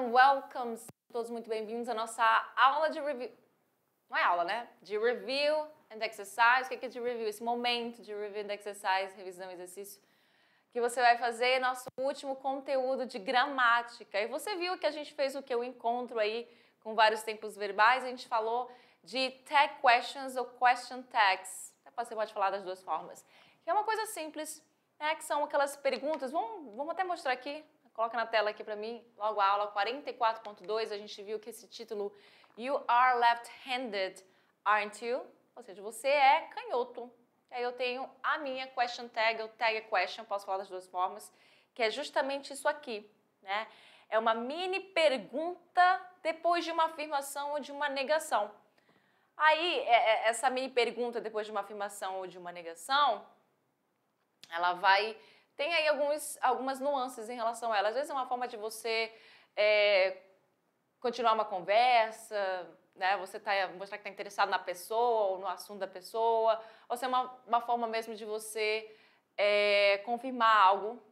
everyone, welcome. Todos muito bem-vindos à nossa aula de review. Não é aula, né? De review and exercise. O que é de review? Esse momento de review and exercise, revisão, exercício, que você vai fazer nosso último conteúdo de gramática. E você viu que a gente fez o que? O encontro aí com vários tempos verbais. A gente falou de tag questions ou question tags. Você pode falar das duas formas. Que é uma coisa simples, né? Que são aquelas perguntas. Vamos até mostrar aqui. Coloca na tela aqui para mim, logo a aula 44.2, a gente viu que esse título You are left-handed, aren't you? Ou seja, você é canhoto. Aí eu tenho a minha question tag, ou tag question, posso falar das duas formas, que é justamente isso aqui, né? É uma mini pergunta depois de uma afirmação ou de uma negação. Aí, essa mini pergunta depois de uma afirmação ou de uma negação, ela vai... Tem aí algumas nuances em relação a ela. Às vezes é uma forma de você continuar uma conversa, né? Você mostrar que está interessado na pessoa ou no assunto da pessoa. Ou se é uma forma mesmo de você confirmar algo,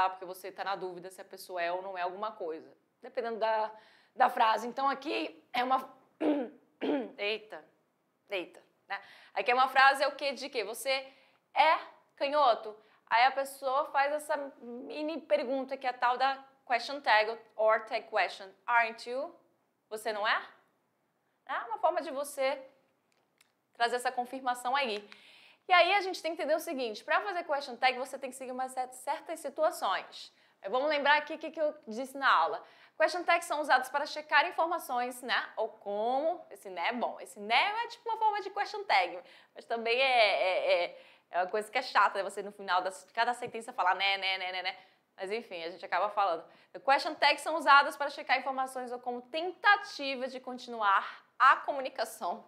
porque você está na dúvida se a pessoa é ou não é alguma coisa. Dependendo da frase. Então aqui é uma... Eita. Né? Aqui é uma frase de quê? Você é canhoto? Aí a pessoa faz essa mini pergunta que é a tal da question tag or tag question. Aren't you? Você não é? É uma forma de você trazer essa confirmação aí. E aí a gente tem que entender o seguinte, para fazer question tag você tem que seguir certas situações. Vamos lembrar aqui o que eu disse na aula. Question tags são usados para checar informações, né? Ou como, esse né é bom. Esse né é tipo uma forma de question tag, mas também é uma coisa que é chata, né? Você no final de cada sentença falar né. Mas enfim, a gente acaba falando. The question tags são usadas para checar informações ou como tentativa de continuar a comunicação.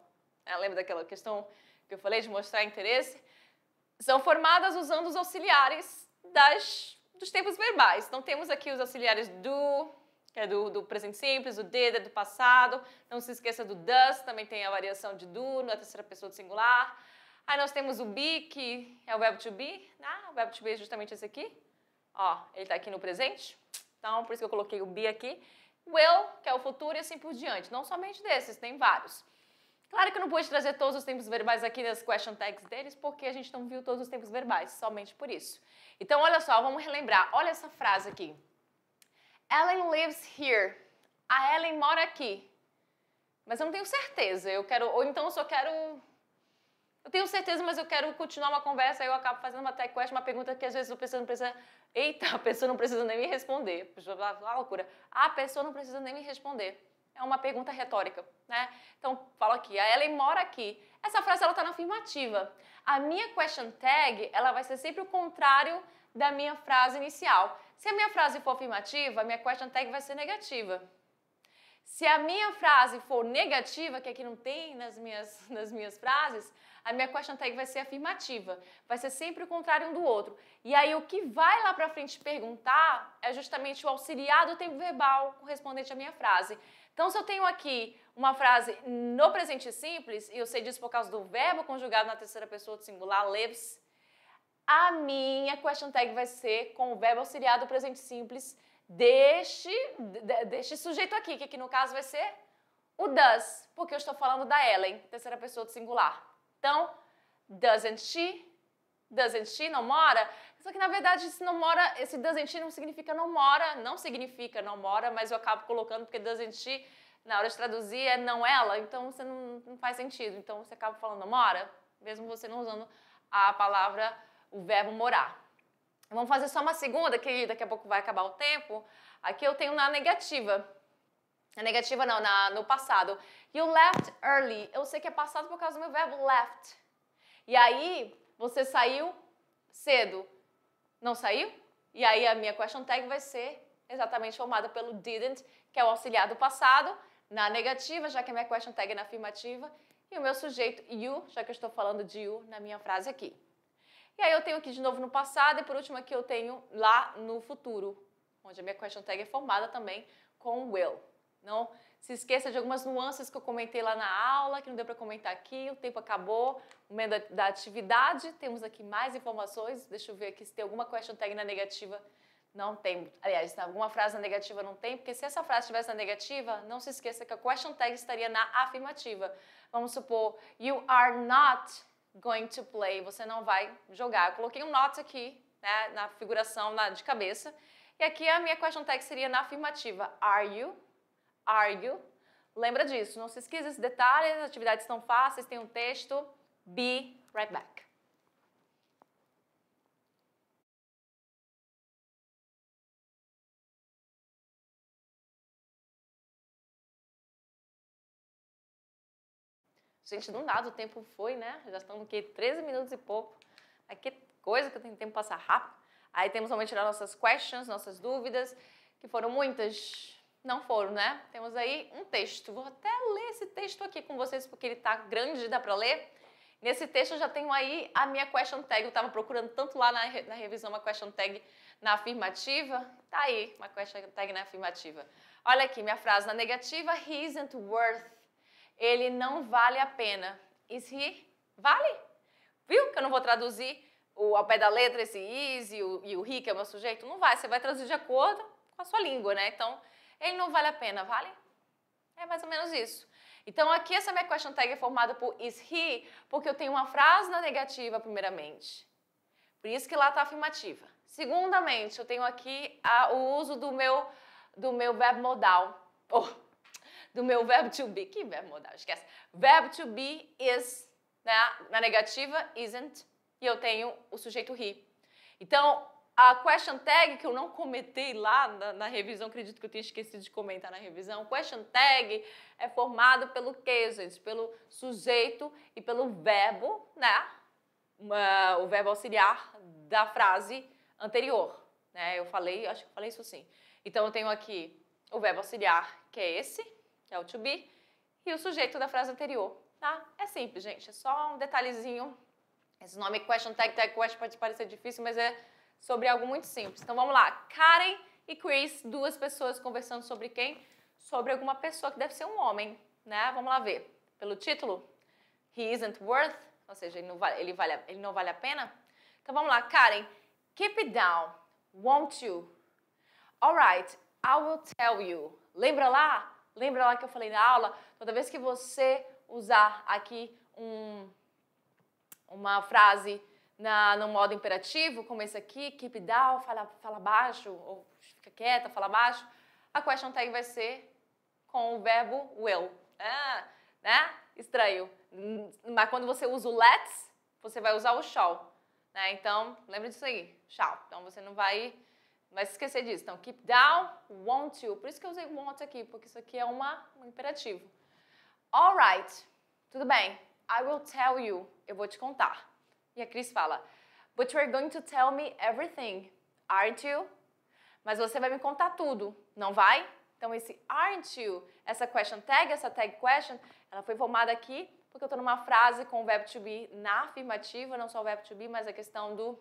Lembra daquela questão que eu falei de mostrar interesse? São formadas usando os auxiliares dos tempos verbais. Então temos aqui os auxiliares do, que é do presente simples, o did é do passado. Não se esqueça do does, também tem a variação de do na terceira pessoa do singular. Aí nós temos o be, que é o verbo to be, né? O verbo to be é justamente esse aqui. Ó, ele está aqui no presente. Então, por isso que eu coloquei o be aqui. Will, que é o futuro, e assim por diante. Não somente desses, tem vários. Claro que eu não pude trazer todos os tempos verbais aqui nas question tags deles, porque a gente não viu todos os tempos verbais, somente por isso. Então, olha só, vamos relembrar. Olha essa frase aqui. Ellen lives here. A Ellen mora aqui. Mas eu não tenho certeza. Ou então eu só quero... Eu tenho certeza, mas eu quero continuar uma conversa, aí eu acabo fazendo uma tag question, uma pergunta que às vezes a pessoa não precisa... Eita, a pessoa não precisa nem me responder. A pessoa vai falar, loucura. A pessoa não precisa nem me responder. É uma pergunta retórica, né? Então, falo aqui, a Ellen mora aqui. Essa frase, ela tá na afirmativa. A minha question tag, ela vai ser sempre o contrário da minha frase inicial. Se a minha frase for afirmativa, a minha question tag vai ser negativa. Se a minha frase for negativa, que aqui não tem nas minhas frases, a minha question tag vai ser afirmativa. Vai ser sempre o contrário um do outro. E aí o que vai lá pra frente perguntar é justamente o auxiliar do tempo verbal correspondente à minha frase. Então, se eu tenho aqui uma frase no presente simples, e eu sei disso por causa do verbo conjugado na terceira pessoa do singular, lives, a minha question tag vai ser com o verbo auxiliar do presente simples deste sujeito aqui, que aqui no caso vai ser o does, porque eu estou falando da Ellen, terceira pessoa do singular. Então, doesn't she, não mora? Só que na verdade esse doesn't she não significa não mora, mas eu acabo colocando porque doesn't she, na hora de traduzir, é não ela, então você não faz sentido. Então você acaba falando não mora, mesmo você não usando a palavra, o verbo morar. Vamos fazer só uma segunda, que daqui a pouco vai acabar o tempo. Aqui eu tenho na negativa. Na negativa não, no passado. You left early. Eu sei que é passado por causa do meu verbo left. E aí, você saiu cedo. Não saiu? E aí a minha question tag vai ser exatamente formada pelo didn't, que é o auxiliar do passado, na negativa, já que a minha question tag é na afirmativa. E o meu sujeito you, já que eu estou falando de you na minha frase aqui. E aí eu tenho aqui de novo no passado e por último aqui eu tenho lá no futuro, onde a minha question tag é formada também com will. Não se esqueça de algumas nuances que eu comentei lá na aula, que não deu para comentar aqui, o tempo acabou, o momento da atividade, temos aqui mais informações, deixa eu ver aqui se tem alguma question tag na negativa Não tem. Aliás, alguma frase na negativa não tem, porque se essa frase estivesse na negativa, não se esqueça que a question tag estaria na afirmativa. Vamos supor, you are not going to play. Você não vai jogar. Eu coloquei um not aqui, né, na figuração de cabeça. E aqui a minha question tag seria na afirmativa. Are you? Are you? Lembra disso. Não se esqueça desse detalhe. As atividades estão fáceis. Tem um texto. Be right back. Gente, não nada, o tempo foi, né? Já estamos aqui 13 minutos e pouco. Aqui coisa que eu tenho tempo de passar rápido. Aí temos realmente tirar nossas questions, nossas dúvidas, que foram muitas. Não foram, né? Temos aí um texto. Vou até ler esse texto aqui com vocês, porque ele tá grande, dá para ler. Nesse texto eu já tenho aí a minha question tag. Eu estava procurando tanto lá na revisão uma question tag na afirmativa. Tá aí, uma question tag na afirmativa. Olha aqui, minha frase na negativa. He isn't worth. Ele não vale a pena. Is he? Vale? Viu que eu não vou traduzir ao pé da letra esse is e o he, que é o meu sujeito? Não vai, você vai traduzir de acordo com a sua língua, né? Então, ele não vale a pena, vale? É mais ou menos isso. Então, aqui essa minha question tag é formada por is he, porque eu tenho uma frase na negativa, primeiramente. Por isso que lá está a afirmativa. Segundamente, eu tenho aqui o uso do meu verbo modal. Do meu verbo to be. Que verbo modal? Esquece. Verbo to be is, né? Na negativa, isn't. E eu tenho o sujeito he. Então, a question tag que eu não comentei lá na revisão, acredito que eu tenha esquecido de comentar na revisão, question tag é formado pelo quê, gente? Pelo sujeito e pelo verbo, né? O verbo auxiliar da frase anterior, né? Acho que eu falei isso sim. Então, eu tenho aqui o verbo auxiliar, que é esse, que é o to be, e o sujeito da frase anterior, tá? É simples, gente, é só um detalhezinho. Esse nome question tag question pode parecer difícil, mas é sobre algo muito simples. Então, vamos lá. Karen e Chris, duas pessoas conversando sobre quem? Sobre alguma pessoa que deve ser um homem, né? Vamos lá ver. Pelo título, he isn't worth, ou seja, ele não vale a pena. Então, vamos lá. Karen, keep it down, won't you? Alright, I will tell you. Lembra lá? Lembra lá que eu falei na aula? Toda vez que você usar aqui uma frase no modo imperativo, como esse aqui, keep it down, fala baixo, ou fica quieta, fala baixo, a question tag vai ser com o verbo will. Né? Estranho. Mas quando você usa o let's, você vai usar o shall. Né? Então, lembra disso aí, shall. Então, você não vai se esquecer disso. Então, keep down, won't you. Por isso que eu usei want aqui, porque isso aqui é um imperativo. Alright, tudo bem. I will tell you. Eu vou te contar. E a Cris fala, but you're going to tell me everything, aren't you? Mas você vai me contar tudo, não vai? Então, esse aren't you, essa question tag, essa tag question, ela foi formada aqui porque eu estou numa frase com o verbo to be na afirmativa, não só o verbo to be, mas a questão do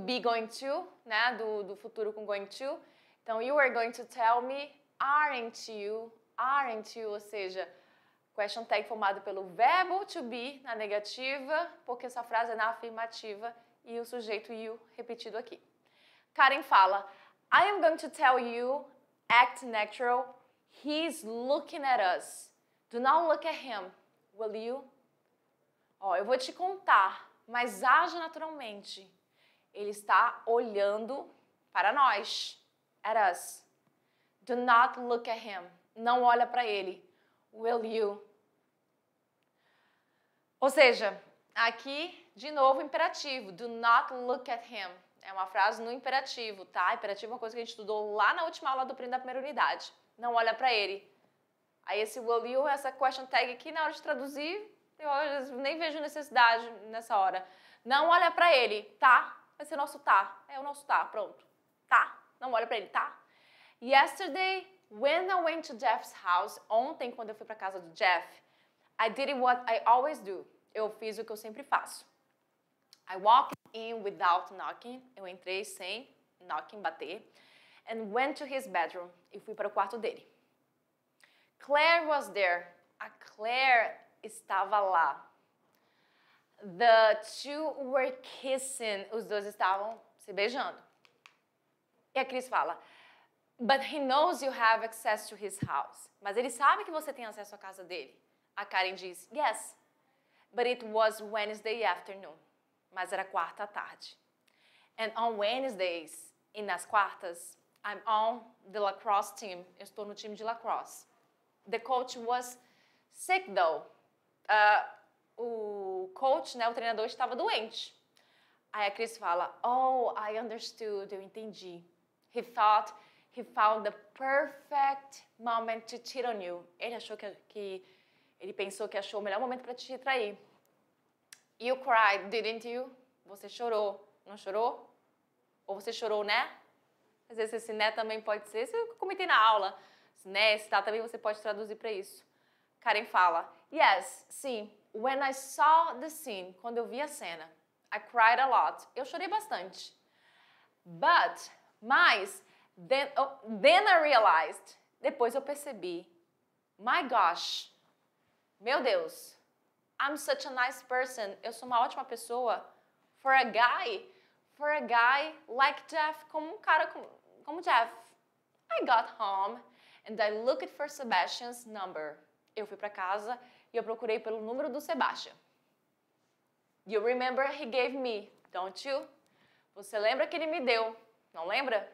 be going to, né? Do futuro com going to. Então, you are going to tell me, aren't you? Aren't you? Ou seja, question tag formado pelo verbo to be na negativa, porque essa frase é na afirmativa e o sujeito you repetido aqui. Karen fala, I am going to tell you, act natural, he's looking at us. Do not look at him, will you? Eu vou te contar, mas age naturalmente. Ele está olhando para nós. At us. Do not look at him. Não olha para ele. Will you? Ou seja, aqui, de novo, imperativo. Do not look at him. É uma frase no imperativo, tá? Imperativo é uma coisa que a gente estudou lá na última aula da primeira unidade. Não olha para ele. Aí esse will you, essa question tag aqui, na hora de traduzir, eu nem vejo necessidade nessa hora. Não olha para ele, tá? Vai ser nosso tá. É o nosso tá, pronto. Tá. Não olha pra ele, tá? Yesterday, when I went to Jeff's house, ontem, quando eu fui pra casa do Jeff, I did what I always do. Eu fiz o que eu sempre faço. I walked in without knocking. Eu entrei sem knocking, bater. And went to his bedroom. E fui para o quarto dele. Claire was there. A Claire estava lá. The two were kissing. Os dois estavam se beijando. E a Cris fala, but he knows you have access to his house. Mas ele sabe que você tem acesso à casa dele. A Karen diz, yes, but it was Wednesday afternoon. Mas era quarta à tarde. And on Wednesdays, e nas quartas, I'm on the lacrosse team. Eu estou no time de lacrosse. The coach was sick, though. O coach, né, o treinador, estava doente. Aí a Cris fala, oh, I understood, eu entendi. He thought he found the perfect moment to cheat on you. Ele achou ele pensou que achou o melhor momento para te trair. You cried, didn't you? Você chorou, não chorou? Ou você chorou, né? Às vezes esse né também pode ser, isso eu comentei na aula. Esse né, esse tá também você pode traduzir para isso. Karen fala, yes, sim, when I saw the scene, quando eu vi a cena, I cried a lot. Eu chorei bastante. Mas, then I realized, depois eu percebi, my gosh, meu Deus, I'm such a nice person, eu sou uma ótima pessoa, for a guy like Jeff, como um cara como Jeff. I got home and I looked for Sebastian's number. Eu fui para casa e eu procurei pelo número do Sebastian. You remember he gave me, don't you? Você lembra que ele me deu, não lembra?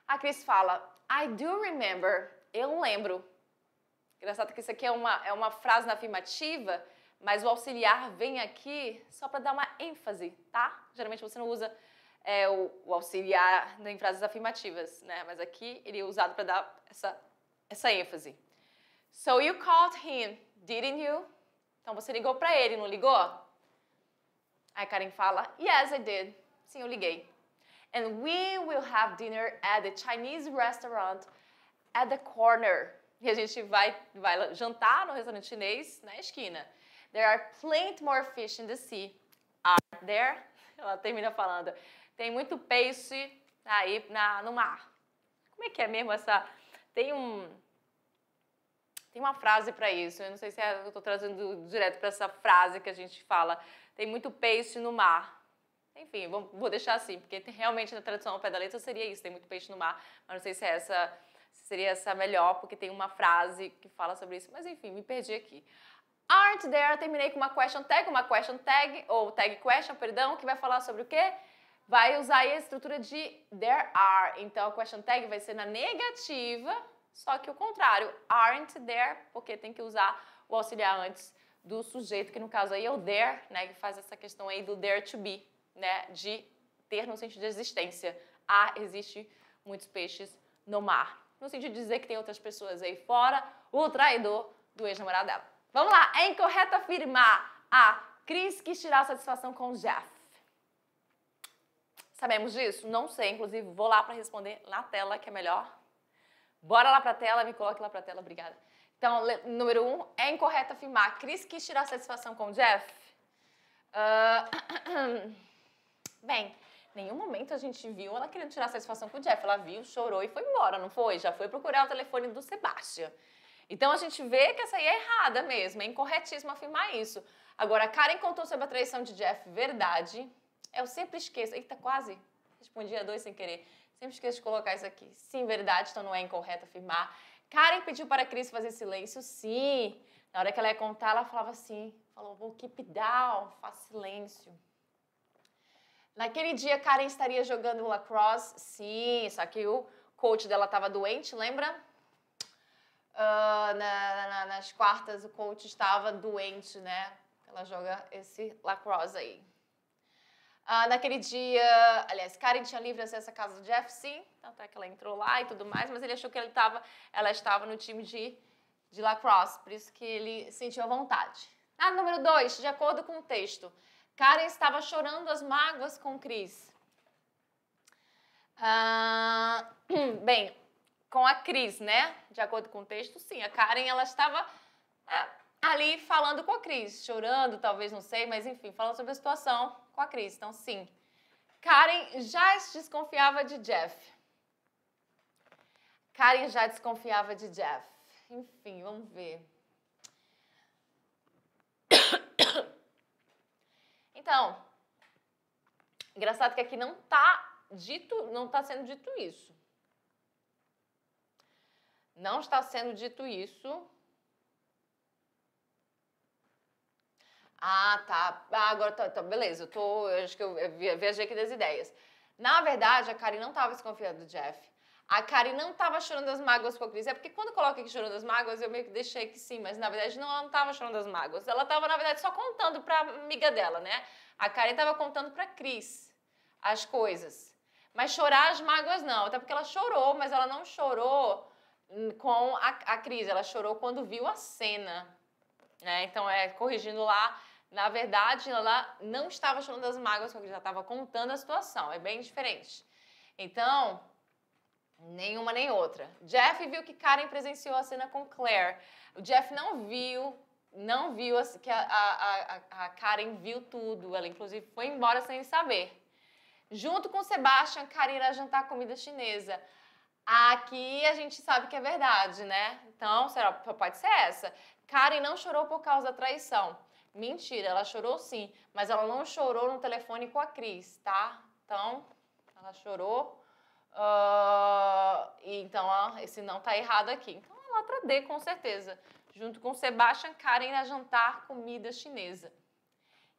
A Cris fala, I do remember, eu lembro. Engraçado que isso aqui é uma frase na afirmativa, mas o auxiliar vem aqui só para dar uma ênfase, tá? Geralmente você não usa o auxiliar em frases afirmativas, né? Mas aqui ele é usado para dar essa ênfase. So you called him, didn't you? Então você ligou para ele, não ligou? Aí Karen fala, yes, I did. Sim, eu liguei. And we will have dinner at the Chinese restaurant at the corner. E a gente vai jantar no restaurante chinês na esquina. There are plenty more fish in the sea. Aren't there? Ela termina falando, tem muito peixe aí no mar. Como é que é mesmo essa... Tem uma frase para isso. Eu não sei se eu estou trazendo direto para essa frase que a gente fala. Tem muito peixe no mar. Enfim, vou deixar assim, porque realmente na tradução ao pé da letra seria isso. Tem muito peixe no mar. Mas não sei se seria essa melhor, porque tem uma frase que fala sobre isso. Mas enfim, me perdi aqui. Aren't there, terminei com uma question tag, ou tag question, perdão, que vai falar sobre o quê? Vai usar aí a estrutura de there are. Então, a question tag vai ser na negativa, só que o contrário. Aren't there, porque tem que usar o auxiliar antes do sujeito, que no caso aí é o there, né, que faz essa questão aí do there to be, né, de ter no sentido de existência. Existe muitos peixes no mar. No sentido de dizer que tem outras pessoas aí fora, o traidor do ex-namorado dela. Vamos lá, é incorreto afirmar a Cris quis tirar satisfação com o Jeff. Sabemos disso? Não sei, inclusive vou lá para responder na tela, que é melhor. Bora lá para a tela, me coloque lá para a tela, obrigada. Então, número 1, é incorreto afirmar a Cris quis tirar satisfação com o Jeff? Bem, em nenhum momento a gente viu ela querendo tirar satisfação com o Jeff. Ela viu, chorou e foi embora, não foi? Já foi procurar o telefone do Sebastian. Então, a gente vê que essa aí é errada mesmo, é incorretíssimo afirmar isso. Agora, a Karen contou sobre a traição de Jeff, verdade. Eu sempre esqueço, eita, quase respondi a 2 sem querer. Sempre esqueço de colocar isso aqui. Sim, verdade, então não é incorreto afirmar. Karen pediu para a Cris fazer silêncio, sim. Na hora que ela ia contar, ela falava assim, falou, vou keep down, faz silêncio. Naquele dia, Karen estaria jogando lacrosse, sim, só que o coach dela estava doente, lembra? Nas quartas o coach estava doente, né? Ela joga esse lacrosse aí. Naquele dia, aliás, Karen tinha livre acesso à casa do Jeff, sim, tanto é que ela entrou lá e tudo mais, mas ele achou que ela estava no time de lacrosse, por isso que ele sentiu a vontade. Número 2, de acordo com o texto, Karen estava chorando as mágoas com Cris. Bem, com a Cris, né? De acordo com o texto, sim. A Karen, ela estava ali falando com a Cris, chorando, talvez, não sei, mas enfim, falando sobre a situação com a Cris. Então, sim. Karen já desconfiava de Jeff. Karen já desconfiava de Jeff. Enfim, vamos ver. Então, engraçado que aqui não tá não está sendo dito isso. Não está sendo dito isso. Ah, tá. Ah, agora tá, beleza. Eu acho que eu viajei aqui das ideias. Na verdade, a Karen não estava desconfiando do Jeff. A Karen não estava chorando das mágoas com a Chris. É porque quando coloca aqui chorando das mágoas, eu meio que deixei que sim, mas na verdade ela não estava chorando das mágoas. Ela estava, na verdade, só contando pra amiga dela, né? A Karen estava contando pra Chris as coisas. Mas chorar as mágoas não. Até porque ela chorou, mas ela não chorou com a Chris. Ela chorou quando viu a cena. Né? Então, corrigindo lá, na verdade, ela não estava chorando das mágoas, porque já estava contando a situação. É bem diferente. Então, nenhuma nem outra. Jeff viu que Karen presenciou a cena com Claire. O Jeff não viu que a Karen viu tudo. Ela, inclusive, foi embora sem saber. Junto com Sebastian, Karen irá jantar comida chinesa. Aqui a gente sabe que é verdade, né? Então, pode ser essa. Karen não chorou por causa da traição. Mentira, ela chorou sim, mas ela não chorou no telefone com a Chris, tá? Então, ela chorou. Então, esse não tá errado aqui. Então, é a letra D, com certeza. Junto com Sebastian, Karen irá jantar comida chinesa.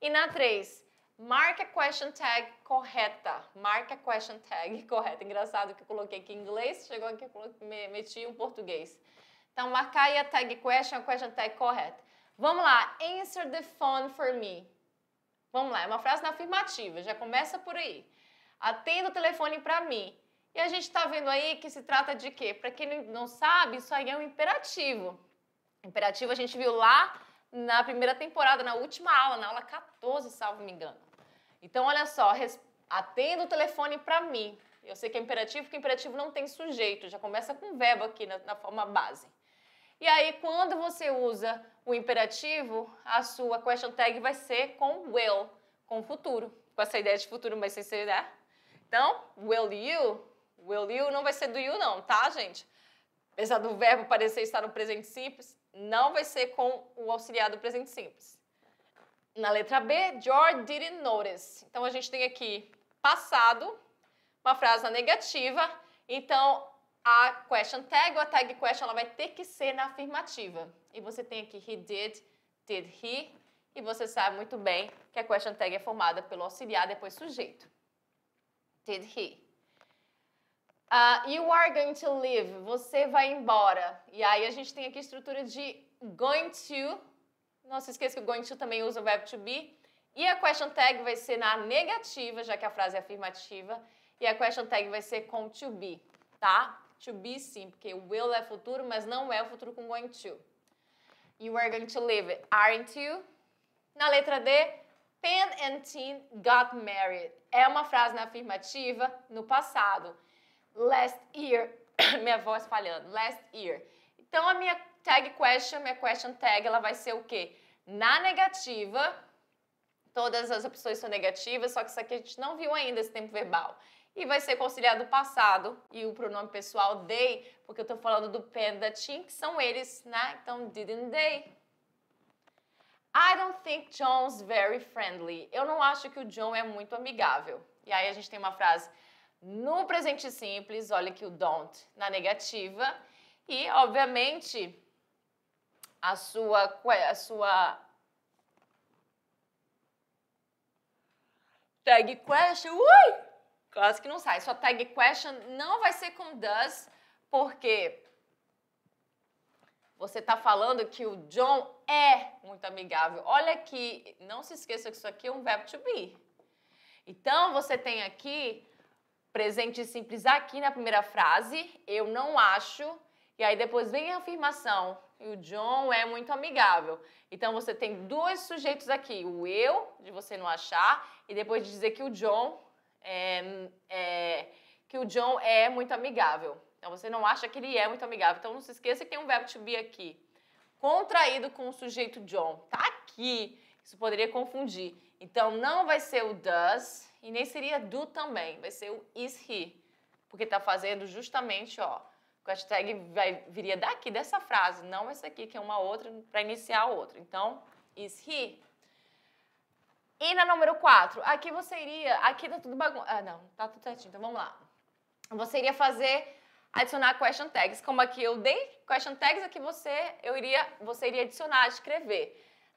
E na 3, marque a question tag correta. Marque a question tag correta. Engraçado que eu coloquei aqui em inglês, chegou aqui eu meti um português. Então, marcar aí a question tag correta. Vamos lá. Answer the phone for me. Vamos lá, é uma frase na afirmativa, já começa por aí. Atenda o telefone para mim. E a gente está vendo aí que se trata de quê? Para quem não sabe, isso aí é um imperativo. Imperativo a gente viu lá na primeira temporada, na última aula, na aula 14, salvo me engano. Então, olha só, atenda o telefone para mim. Eu sei que é imperativo, porque imperativo não tem sujeito, já começa com verbo aqui na forma base. E aí, quando você usa o imperativo, a sua question tag vai ser com will, com futuro. Com essa ideia de futuro, mas sem ser, né? Então, will you não vai ser do you não, tá, gente? Apesar do verbo parecer estar no presente simples, não vai ser com o auxiliar do presente simples. Na letra B, George didn't notice. Então, a gente tem aqui passado, uma frase na negativa. Então, a question tag ou a tag question ela vai ter que ser na afirmativa. E você tem aqui he did he. E você sabe muito bem que a question tag é formada pelo auxiliar, depois sujeito. Did he. You are going to leave. Você vai embora. E aí a gente tem aqui a estrutura de going to. Não se esqueça que o going to também usa o verbo to be. E a question tag vai ser na negativa, já que a frase é afirmativa. E a question tag vai ser com to be, tá? To be sim, porque will é futuro, mas não é o futuro com going to. You are going to leave, aren't you? Na letra D, Pen and Tin got married. É uma frase na afirmativa no passado. Last year, minha voz falhando, last year. Então, a minha question tag, ela vai ser o quê? Na negativa, todas as opções são negativas, só que isso aqui a gente não viu ainda, esse tempo verbal. E vai ser conciliado o passado e o pronome pessoal they, porque eu estou falando do Pen e da Tin, que são eles, né? Então, didn't they? I don't think John's very friendly. Eu não acho que o John é muito amigável. E aí a gente tem uma frase no presente simples, olha aqui o don't na negativa. E, obviamente, a sua tag question, quase que não sai. Sua tag question não vai ser com does, porque você está falando que o John é muito amigável. Olha aqui, não se esqueça que isso aqui é um verbo to be. Então, você tem aqui presente simples aqui na primeira frase, eu não acho, e aí depois vem a afirmação, e o John é muito amigável. Então, você tem dois sujeitos aqui, o eu, de você não achar, e depois de dizer que o John é muito amigável. Então, você não acha que ele é muito amigável. Então, não se esqueça que tem um verbo to be aqui, contraído com o sujeito John. Tá aqui. Isso poderia confundir. Então, não vai ser o does e nem seria do também. Vai ser o is he. Porque está fazendo justamente, ó, o hashtag viria daqui, dessa frase. Não essa aqui, que é uma outra, para iniciar a outra. Então, is he. E na número 4, aqui você iria... Aqui tá tudo bagunça. Ah, não, tá tudo certinho. Então, vamos lá. Você iria adicionar question tags. Como aqui eu dei question tags, aqui você iria adicionar, escrever.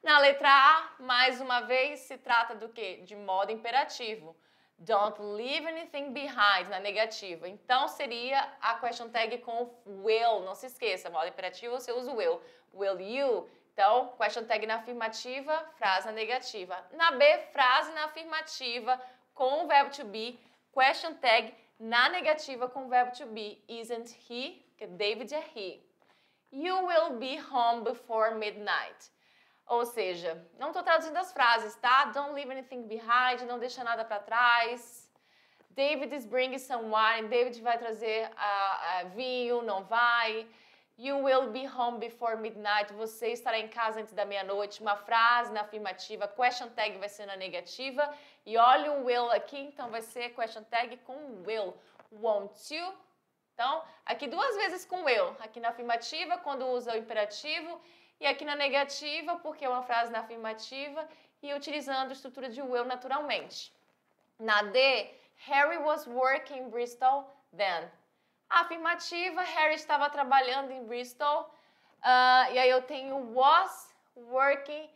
Na letra A, mais uma vez, se trata do quê? De modo imperativo. Don't leave anything behind, na negativa. Então, seria a question tag com will. Não se esqueça, modo imperativo você usa o will. Will you? Então, question tag na afirmativa, frase na negativa. Na B, frase na afirmativa com o verbo to be. Question tag na negativa com o verbo to be. Isn't he? Porque David é he. You will be home before midnight. Ou seja, não estou traduzindo as frases, tá? Don't leave anything behind, não deixa nada para trás. David is bringing some wine. David vai trazer vinho, não vai. You will be home before midnight. Você estará em casa antes da meia-noite. Uma frase na afirmativa. Question tag vai ser na negativa. E olha o will aqui, então vai ser question tag com will. Won't you? Então, aqui 2 vezes com will. Aqui na afirmativa, quando usa o imperativo. E aqui na negativa, porque é uma frase na afirmativa. E utilizando a estrutura de will naturalmente. Na D, Harry was working in Bristol then. Afirmativa, Harry estava trabalhando em Bristol. E aí eu tenho was working,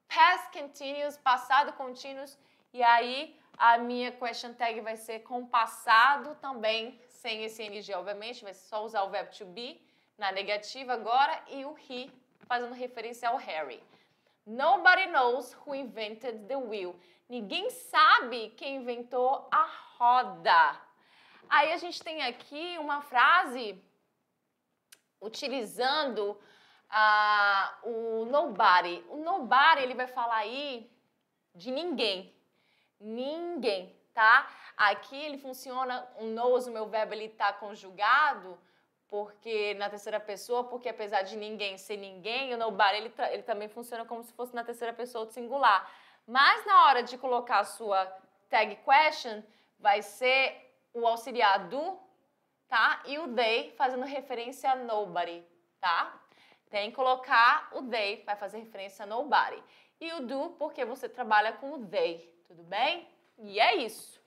past continuous, passado contínuo. E aí a minha question tag vai ser com passado também, sem esse NG, obviamente. Vai só usar o verbo to be na negativa agora e o he, fazendo referência ao Harry. Nobody knows who invented the wheel. Ninguém sabe quem inventou a roda. Aí a gente tem aqui uma frase utilizando o nobody. O nobody, ele vai falar aí de ninguém. Ninguém, tá? Aqui ele funciona, o knows, o meu verbo, ele tá conjugado porque na terceira pessoa, porque apesar de ninguém ser ninguém, o nobody, ele também funciona como se fosse na terceira pessoa do singular. Mas na hora de colocar a sua tag question, vai ser o auxiliar do, tá? E o they fazendo referência a nobody, tá? Tem que colocar o they, vai fazer referência a nobody. E o do, porque você trabalha com o they, tudo bem? E é isso.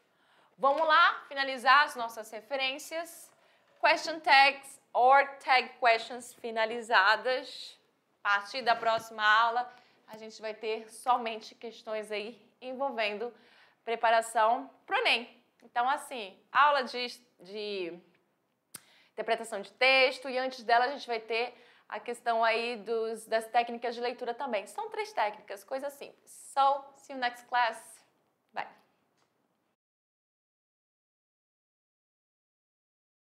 Vamos lá, finalizar as nossas referências. Question tags or tag questions finalizadas. A partir da próxima aula, a gente vai ter somente questões aí envolvendo preparação para o Enem. Então, assim, aula de interpretação de texto e antes dela a gente vai ter a questão aí das técnicas de leitura também. São 3 técnicas, coisa simples. So, see you next class. Bye.